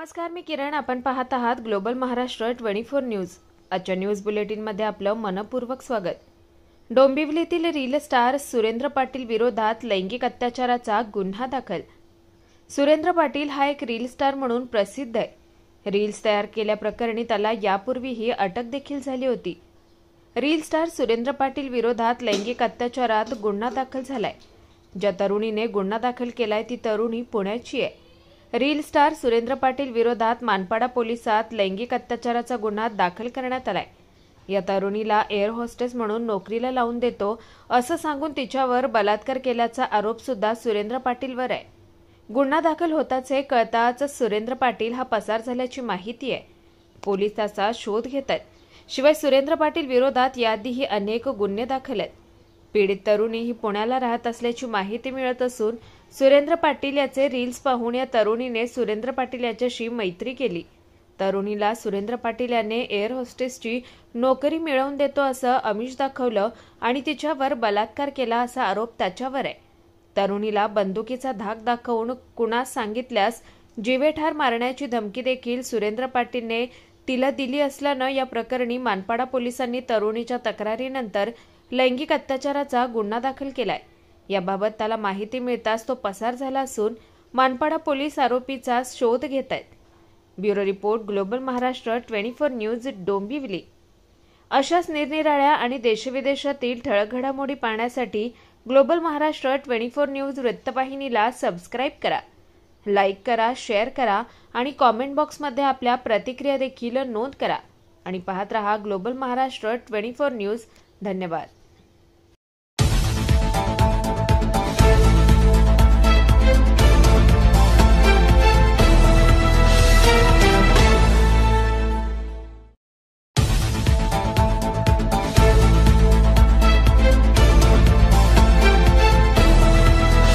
नमस्कार, मी किरण. आपण पाहत आहात ग्लोबल महाराष्ट्र 24 न्यूज. आजच्या न्यूज बुलेटिनमध्ये आपलं मनपूर्वक स्वागत. डोंबिवलीतील रील स्टार सुरेंद्र पाटील विरोधात लैंगिक अत्याचाराचा गुन्हा दाखल. सुरेंद्र पाटील हा एक रील स्टार म्हणून प्रसिद्ध आहे. रील्स तयार केल्याप्रकरणी त्याला यापूर्वीही अटक देखील झाली होती. रील स्टार सुरेंद्र पाटील विरोधात लैंगिक अत्याचारात गुन्हा दाखल झालाय. ज्या तरुणीने गुन्हा दाखल केलाय ती तरुणी पुण्याची आहे. रील स्टार सुरेंद्र पाटील विरोधात मानपाडा पोलिसात लैंगिक अत्याचाराचा गुन्हा दाखल करण्यात आलाय. या तरुणीला एअर होस्टेस म्हणून नोकरीला लावून देतो असं सांगून तिच्यावर बलात्कार केल्याचा आरोप सुद्धा सुरेंद्र पाटीलवर आहे. गुन्हा दाखल होताच कळताच सुरेंद्र पाटील हा पसार झाल्याची माहिती आहे. पोलीस त्याचा शोध घेत आहेत. शिवाय सुरेंद्र पाटील विरोधात याआधीही अनेक गुन्हे दाखल आहेत. पीडित तरुणी ही पुण्याला राहत असल्याची माहिती मिळत असून सुरेंद्र पाटील याचे रील्स पाहून या तरुणीने सुरेंद्र पाटील याच्याशी मैत्री केली. तरुणीला सुरेंद्र पाटील याने एअर होस्टेसची नोकरी मिळवून देतो असं आमिष दाखवलं आणि तिच्यावर बलात्कार केला असा आरोप त्याच्यावर आहे. तरुणीला बंदुकीचा धाक दाखवून कुणास सांगितल्यास जीवेठार मारण्याची धमकी देखील सुरेंद्र पाटीलने तिला दिली असल्यानं या प्रकरणी मानपाडा पोलिसांनी तरुणीच्या तक्रारीनंतर लैंगिक अत्याचाराचा गुन्हा दाखल केलाय. याबाबत त्याला माहिती मिळताच तो पसार झाला असून मानपाडा पोलीस आरोपीचा शोध घेत आहेत. Bureau report, global Maharashtra 24 news, Dombivli. अशाच निरनिराळ्या आणि देशविदेशातील ठळक घडामोडी पाहण्यासाठी ग्लोबल महाराष्ट्र 24 न्यूज वृत्तवाहिनीला सबस्क्राईब करा, लाईक करा, शेअर करा आणि कॉमेंट बॉक्समध्ये आपल्या प्रतिक्रिया देखील नोंद करा आणि पाहत रहा ग्लोबल महाराष्ट्र 24 न्यूज. धन्यवाद.